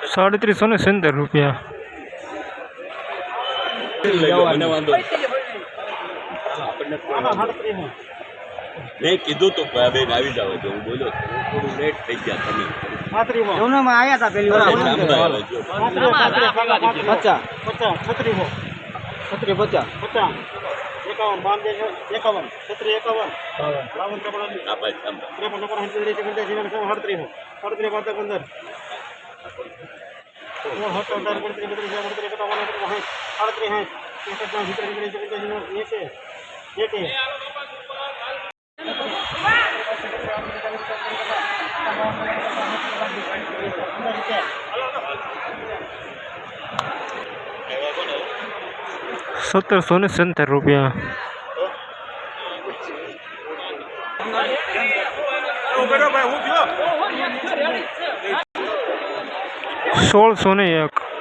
₹370 મેં કીધું તો બેન આવી જાવ તો હું બોલ્યો થોડું લેટ થઈ ગયા તમે આયા હતા પેલી વાર ₹1770 1601